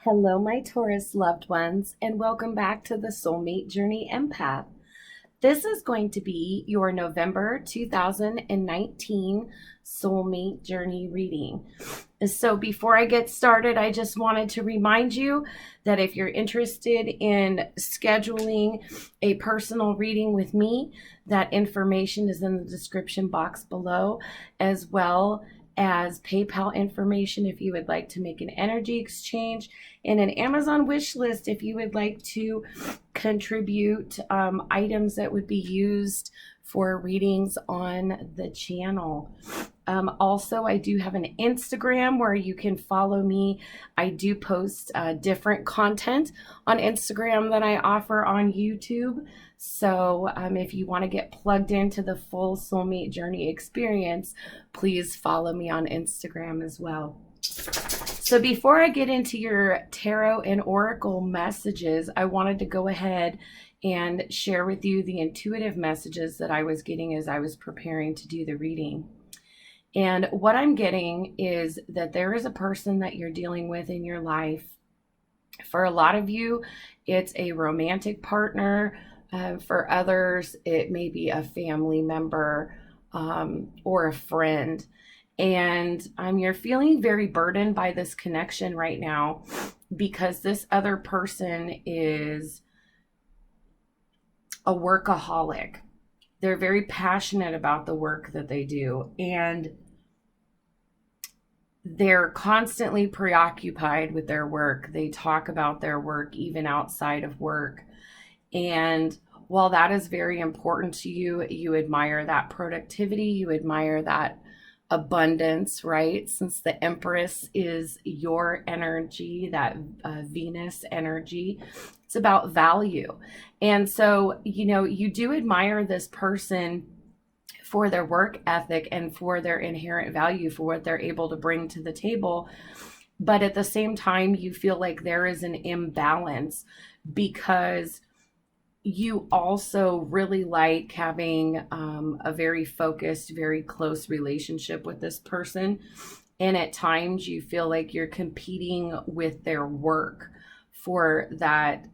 Hello, my Taurus loved ones, and welcome back to the Soulmate Journey Empath. This is going to be your November 2019 Soulmate Journey reading. So, before I get started, I just wanted to remind you that if you're interested in scheduling a personal reading with me, that information is in the description box below, as well as PayPal information if you would like to make an energy exchange, and an Amazon wish list if you would like to contribute items that would be used for readings on the channel. Also, I do have an Instagram where you can follow me. I do post different content on Instagram than I offer on YouTube. So if you want to get plugged into the full Soulmate Journey experience, please follow me on Instagram as well. So before I get into your tarot and oracle messages, I wanted to go ahead and share with you the intuitive messages that I was getting as I was preparing to do the reading. And what I'm getting is that there is a person that you're dealing with in your life. For a lot of you, it's a romantic partner. For others, it may be a family member or a friend. And you're feeling very burdened by this connection right now because this other person is a workaholic. They're very passionate about the work that they do, and they're constantly preoccupied with their work. They talk about their work even outside of work. And while that is very important to you, you admire that productivity, you admire that abundance, right? Since the Empress is your energy, that Venus energy, it's about value. And so, you do admire this person for their work ethic and for their inherent value, for what they're able to bring to the table. But at the same time, you feel like there is an imbalance because you also really like having a very focused, very close relationship with this person. And at times you feel like you're competing with their work for that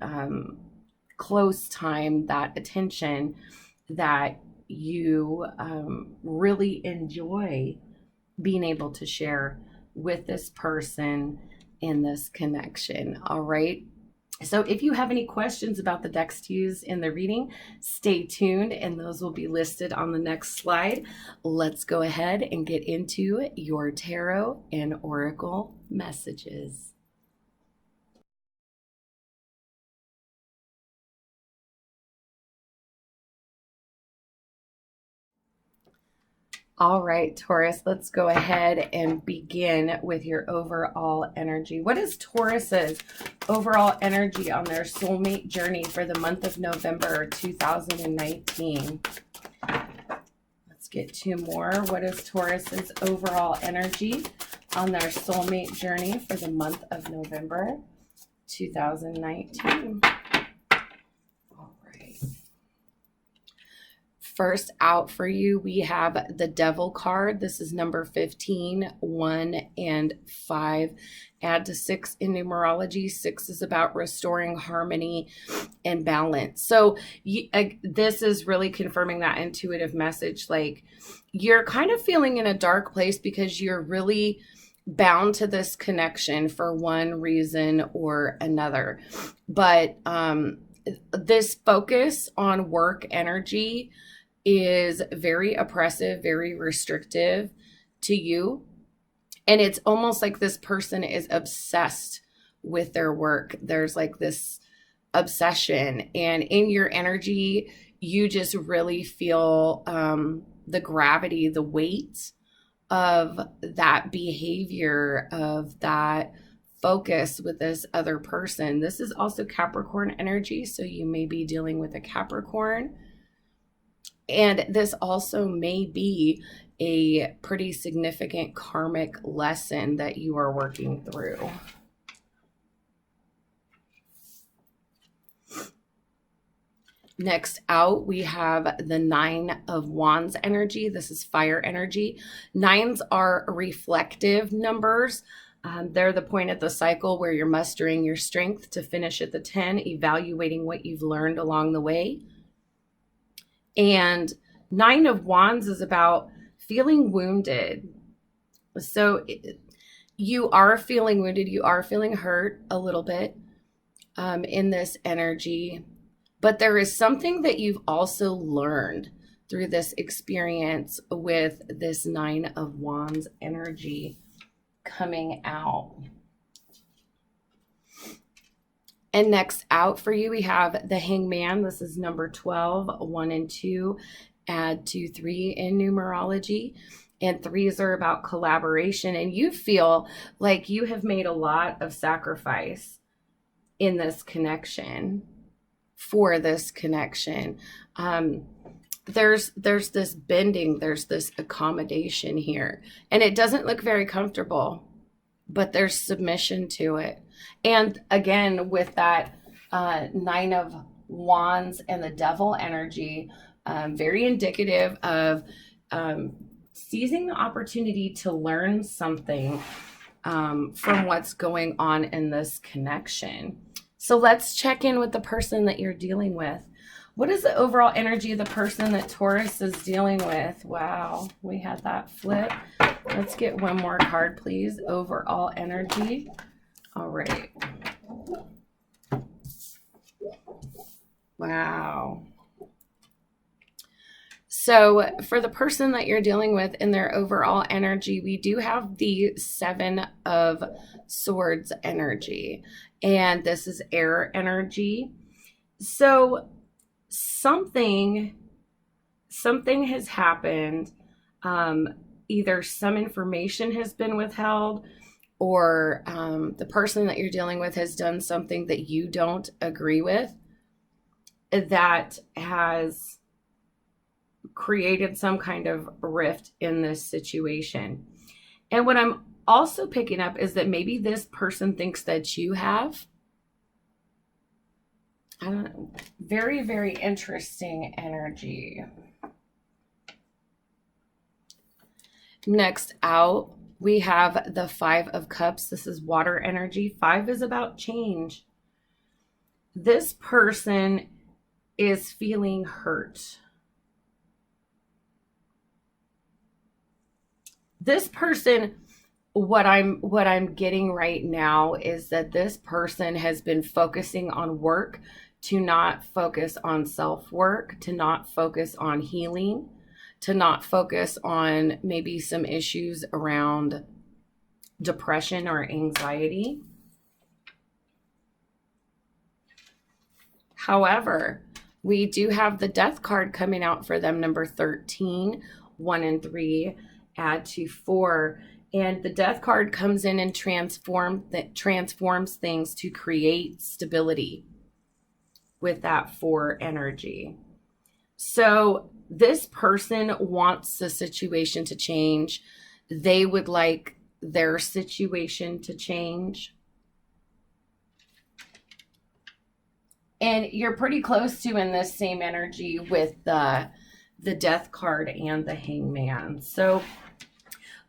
close time, that attention that you really enjoy being able to share with this person in this connection. All right. So if you have any questions about the decks to use in the reading, stay tuned and those will be listed on the next slide. Let's go ahead and get into your tarot and oracle messages. All right, Taurus, let's go ahead and begin with your overall energy. What is Taurus's overall energy on their soulmate journey for the month of November 2019? Let's get two more. What is Taurus's overall energy on their soulmate journey for the month of November 2019? First out for you, we have the Devil card. This is number 15, 1, and 5. Add to 6 in numerology. 6 is about restoring harmony and balance. So this is really confirming that intuitive message. Like, you're kind of feeling in a dark place because you're really bound to this connection for one reason or another. But this focus on work energy is very oppressive, very restrictive to you. And it's almost like this person is obsessed with their work. There's like this obsession. And in your energy, you just really feel the gravity, the weight of that behavior, of that focus with this other person. This is also Capricorn energy. So you may be dealing with a Capricorn. And this also may be a pretty significant karmic lesson that you are working through. Next out, we have the 9 of Wands energy. This is fire energy. 9s are reflective numbers. They're the point of the cycle where you're mustering your strength to finish at the 10, evaluating what you've learned along the way. And 9 of Wands is about feeling wounded. So you are feeling wounded. You are feeling hurt a little bit in this energy. But there is something that you've also learned through this experience with this 9 of Wands energy coming out. And next out for you, we have the Hangman. This is number 12, 1 and 2. Add 2, 3 in numerology. And 3s are about collaboration. And you feel like you have made a lot of sacrifice in this connection, for this connection. There's this bending, there's this accommodation here. And it doesn't look very comfortable, but there's submission to it. And again, with that 9 of Wands and the Devil energy, very indicative of seizing the opportunity to learn something from what's going on in this connection. So let's check in with the person that you're dealing with. What is the overall energy of the person that Taurus is dealing with? Wow, we had that flip. Let's get one more card, please. Overall energy. All right. Wow. So for the person that you're dealing with in their overall energy, we do have the 7 of Swords energy. And this is air energy. So something has happened. Either some information has been withheld, or the person that you're dealing with has done something that you don't agree with that has created some kind of rift in this situation. And what I'm also picking up is that maybe this person thinks that you have. I don't know. Very, very interesting energy. Next out, we have the 5 of Cups. This is water energy. 5 is about change. This person is feeling hurt. This person, what I'm getting right now is that this person has been focusing on work to not focus on self-work, to not focus on healing, to not focus on maybe some issues around depression or anxiety. However, we do have the Death card coming out for them, number 13, 1 and 3, add to 4. And the Death card comes in and transforms things to create stability with that 4 energy. So this person wants the situation to change. They would like their situation to change. And you're pretty close to in this same energy with the Death card and the Hangman. So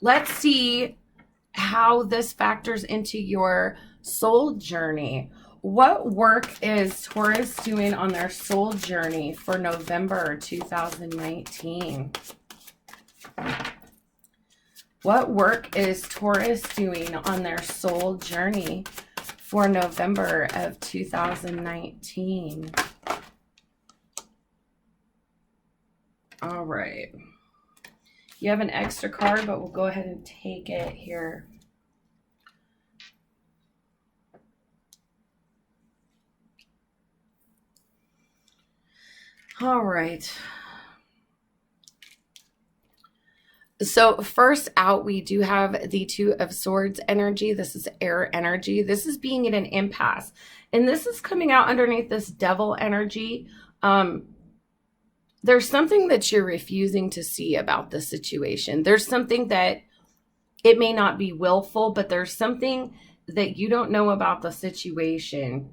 let's see how this factors into your soul journey. What work is Taurus doing on their soul journey for November 2019? What work is Taurus doing on their soul journey for November of 2019? All right. You have an extra card, but we'll go ahead and take it here. All right. So first out, we do have the 2 of Swords energy. This is air energy. This is being in an impasse. And this is coming out underneath this Devil energy. There's something that you're refusing to see about the situation. There's something that it may not be willful, but there's something that you don't know about the situation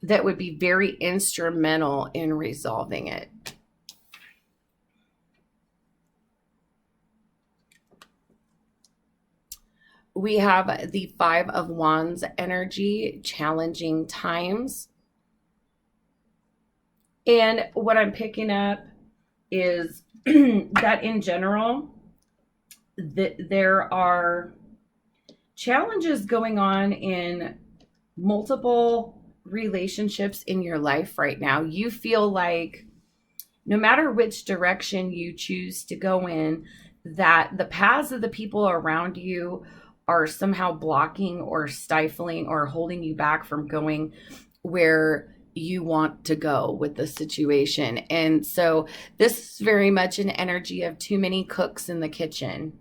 that would be very instrumental in resolving it. We have the Five of Wands energy, challenging times. And what I'm picking up is that in general, there are challenges going on in multiple relationships in your life right now. You feel like no matter which direction you choose to go in, that the paths of the people around you are somehow blocking or stifling or holding you back from going where you want to go with the situation. And so this is very much an energy of too many cooks in the kitchen.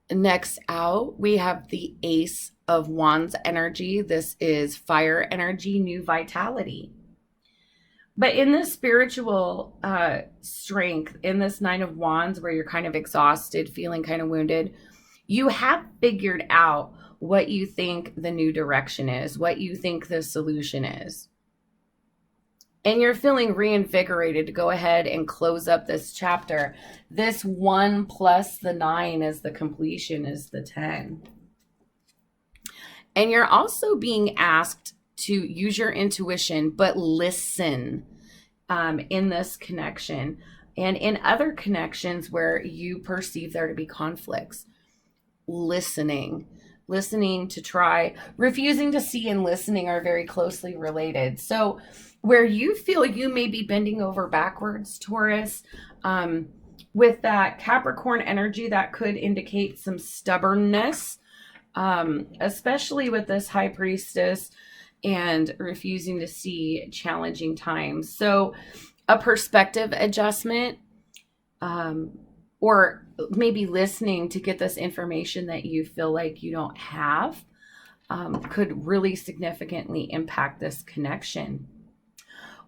Next out, we have the Ace of Wands energy. This is fire energy, new vitality. But in this spiritual strength, in this Nine of Wands, where you're kind of exhausted, feeling kind of wounded, you have figured out what you think the new direction is, what you think the solution is. And you're feeling reinvigorated to go ahead and close up this chapter. This 1 plus the 9 is the completion, is the 10. And you're also being asked to use your intuition, but listen in this connection and in other connections where you perceive there to be conflicts. Listening to try. Refusing to see and listening are very closely related. So where you feel you may be bending over backwards, Taurus, with that Capricorn energy, that could indicate some stubbornness, especially with this High Priestess and refusing to see challenging times. So a perspective adjustment, or maybe listening to get this information that you feel like you don't have, could really significantly impact this connection.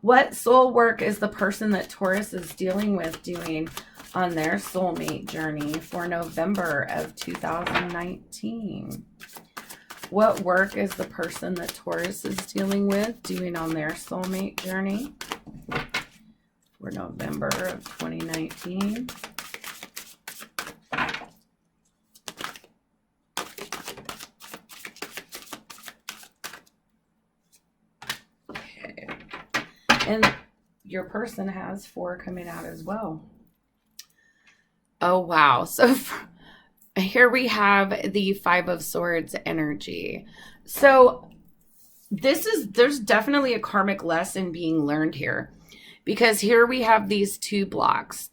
What soul work is the person that Taurus is dealing with doing on their soulmate journey for November of 2019? What work is the person that Taurus is dealing with doing on their soulmate journey for November of 2019? And your person has 4 coming out as well. Oh, wow. So here we have the 5 of Swords energy. So there's definitely a karmic lesson being learned here, because here we have these two blocks,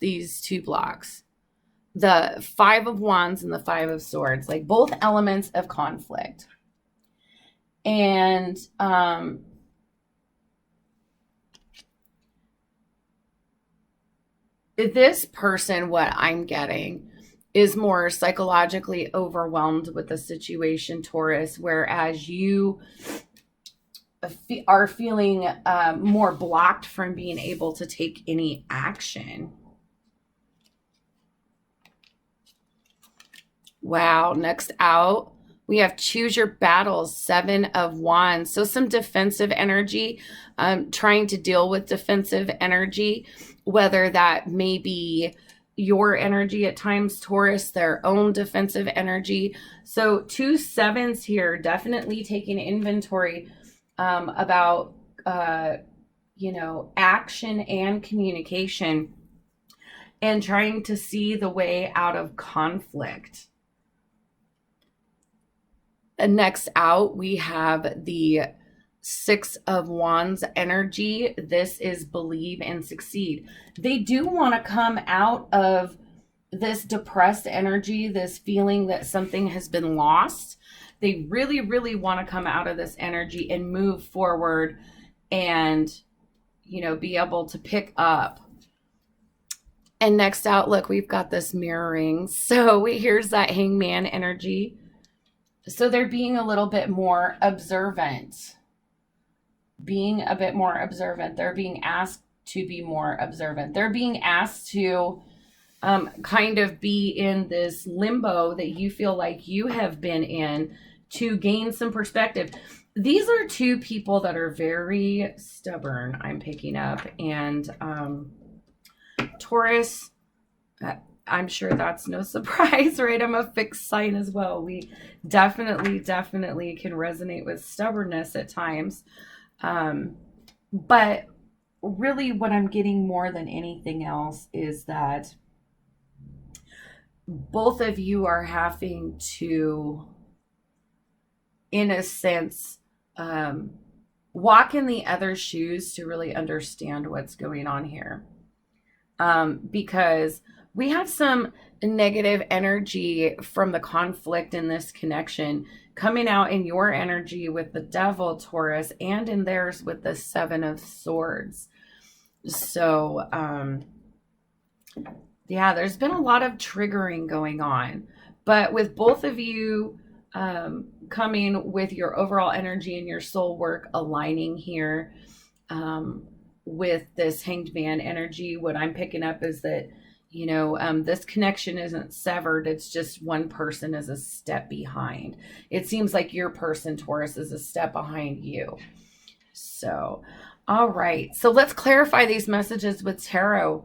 the 5 of Wands and the 5 of Swords, like both elements of conflict. And, this person, what I'm getting, is more psychologically overwhelmed with the situation, Taurus, whereas you are feeling more blocked from being able to take any action. Wow. Next out, we have choose your battles, 7 of Wands. So some defensive energy, trying to deal with defensive energy, whether that may be your energy at times, Taurus, their own defensive energy. So 2 7s here, definitely taking inventory about, action and communication, and trying to see the way out of conflict. And next out, we have the 6 of Wands energy. This is believe and succeed. They do want to come out of this depressed energy, this feeling that something has been lost. They really, really want to come out of this energy and move forward and, be able to pick up. And next out, look, we've got this mirroring. So here's that Hangman energy. So they're being a little bit more observant. They're being asked to be more observant. They're being asked to kind of be in this limbo that you feel like you have been in, to gain some perspective. these are two people that are very stubborn, I'm picking up. And Taurus, I'm sure that's no surprise, right? I'm a fixed sign as well. We definitely can resonate with stubbornness at times. But really what I'm getting more than anything else is that both of you are having to, in a sense, walk in the other's shoes to really understand what's going on here. Because we have some negative energy from the conflict in this connection coming out in your energy with the Devil, Taurus, and in theirs with the Seven of Swords. So, yeah, there's been a lot of triggering going on. But with both of you coming with your overall energy and your soul work aligning here with this Hanged Man energy, what I'm picking up is that, you know, this connection isn't severed. It's just one person is a step behind. It seems like your person, Taurus, is a step behind you. So, all right. So let's clarify these messages with tarot.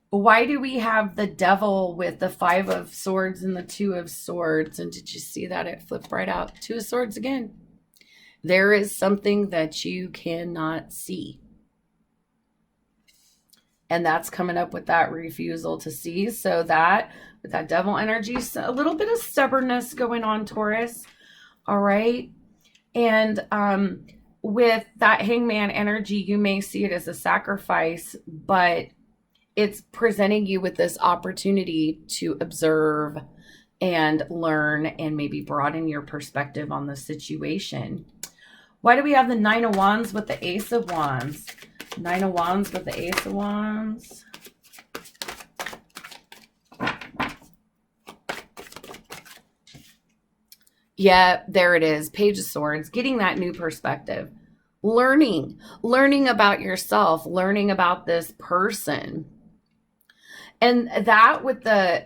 Why do we have the Devil with the Five of Swords and the Two of Swords? And did you see that? It flipped right out. Two of Swords again. There is something that you cannot see. And that's coming up with that refusal to see. So that, with that Devil energy, a little bit of stubbornness going on, Taurus. All right. And with that Hangman energy, you may see it as a sacrifice, but it's presenting you with this opportunity to observe and learn and maybe broaden your perspective on the situation. Why do we have the Nine of Wands with the Ace of Wands? Nine of Wands with the Ace of Wands. Yeah, there it is. Page of Swords, getting that new perspective. Learning about yourself, learning about this person. And that with the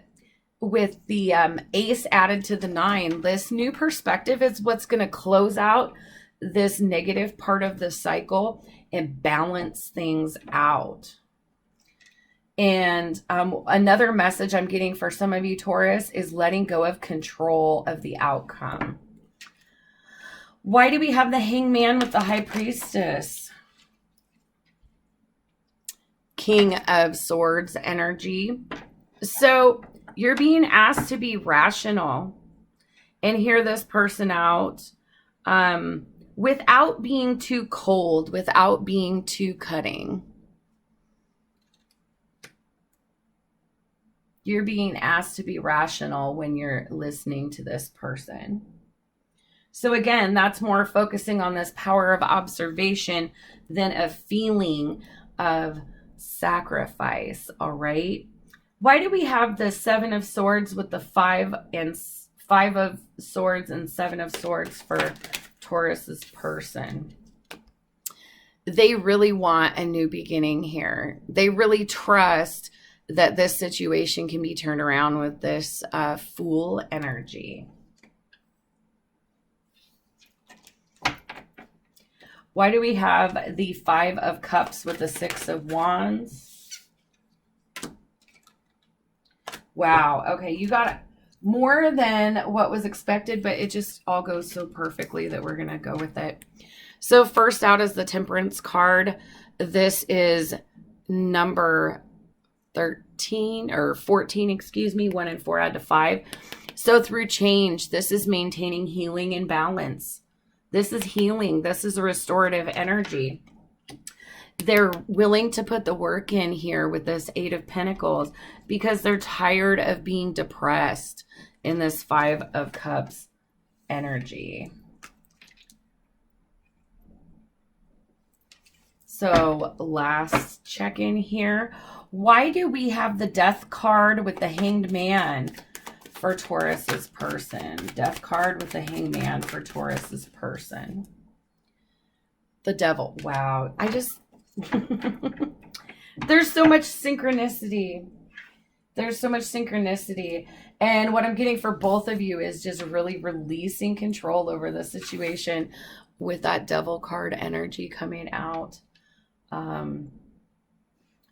ace added to the 9, this new perspective is what's going to close out this negative part of the cycle and balance things out. And another message I'm getting for some of you, Taurus, is letting go of control of the outcome. Why do we have the Hangman with the High Priestess? King of Swords energy. So you're being asked to be rational and hear this person out without being too cold, without being too cutting. You're being asked to be rational when you're listening to this person. So again, that's more focusing on this power of observation than a feeling of sacrifice. All right. Why do we have the Seven of Swords with the Five of Swords and Seven of Swords for Taurus's person? They really want a new beginning here. They really trust that this situation can be turned around with this Fool energy. Why do we have the Five of Cups with the Six of Wands? Wow. Okay, you got more than what was expected, but it just all goes so perfectly that we're going to go with it. So first out is the Temperance card. This is number 13 or 14, excuse me, 1 and 4 add to 5. So through change, this is maintaining healing and balance. This is healing. This is a restorative energy. They're willing to put the work in here with this Eight of Pentacles because they're tired of being depressed in this Five of Cups energy. So last check-in here. Why do we have the Death card with the Hanged Man for Taurus's person? Death card with the Hangman for Taurus's person. The Devil. Wow. There's so much synchronicity. There's so much synchronicity. And what I'm getting for both of you is just really releasing control over the situation with that Devil card energy coming out.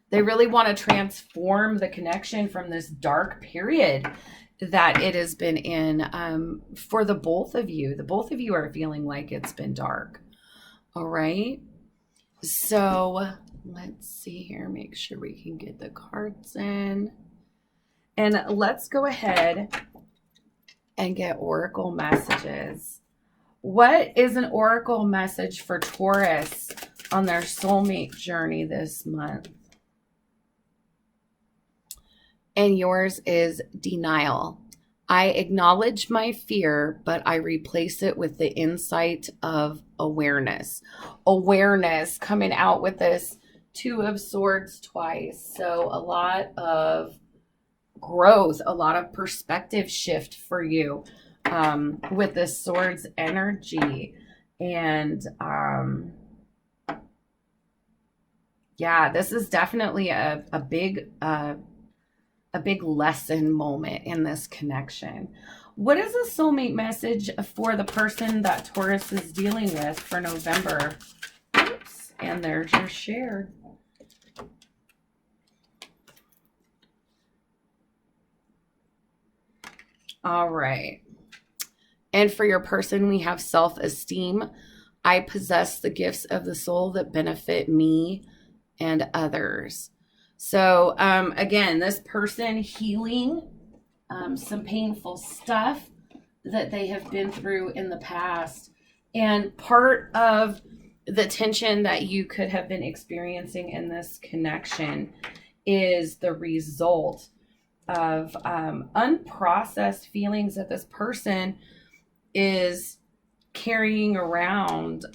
They really want to transform the connection from this dark period that it has been in for the both of you. The both of you are feeling like it's been dark. All right. So let's see here. Make sure we can get the cards in. And let's go ahead and get oracle messages. What is an oracle message for Taurus on their soulmate journey this month? And yours is denial. I acknowledge my fear, but I replace it with the insight of awareness. Awareness coming out with this Two of Swords twice. So a lot of growth, a lot of perspective shift for you with this Swords energy. And yeah, this is definitely a big lesson moment in this connection. What is a soulmate message for the person that Taurus is dealing with for November? Oops, and there's your share. All right. And for your person, we have self-esteem. I possess the gifts of the soul that benefit me and others. So again, this person healing some painful stuff that they have been through in the past. And part of the tension that you could have been experiencing in this connection is the result of unprocessed feelings that this person is carrying around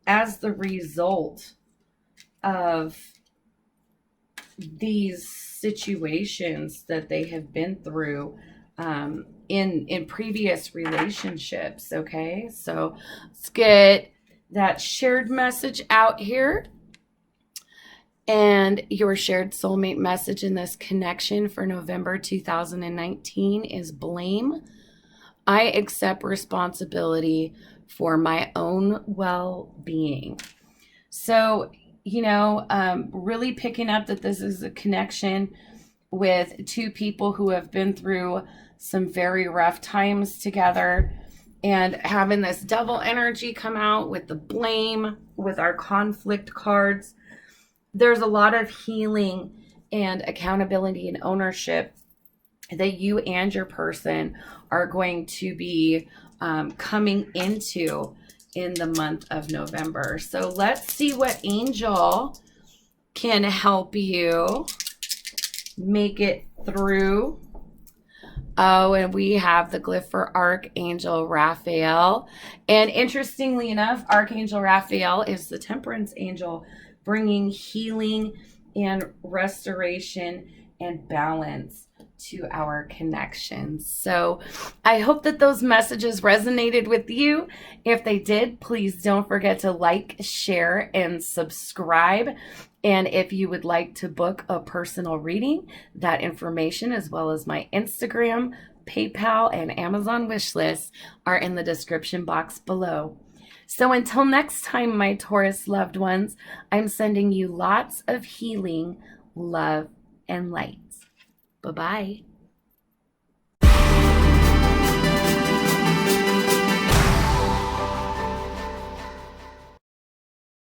as the result of these situations that they have been through in previous relationships. Okay, so let's get that shared message out here. And your shared soulmate message in this connection for November 2019 is blame. I accept responsibility for my own well-being. So, you know, really picking up that this is a connection with two people who have been through some very rough times together, and having this Devil energy come out with the blame, with our conflict cards. There's a lot of healing and accountability and ownership that you and your person are going to be coming into in the month of November. So let's see what angel can help you make it through. Oh, and we have the glyph for Archangel Raphael. And interestingly enough, Archangel Raphael is the Temperance angel, bringing healing and restoration and balance to our connections. So I hope that those messages resonated with you. If they did, please don't forget to like, share, and subscribe. And if you would like to book a personal reading, that information, as well as my Instagram, PayPal, and Amazon wish lists, are in the description box below. So until next time, my Taurus loved ones, I'm sending you lots of healing, love, and light. Bye-bye.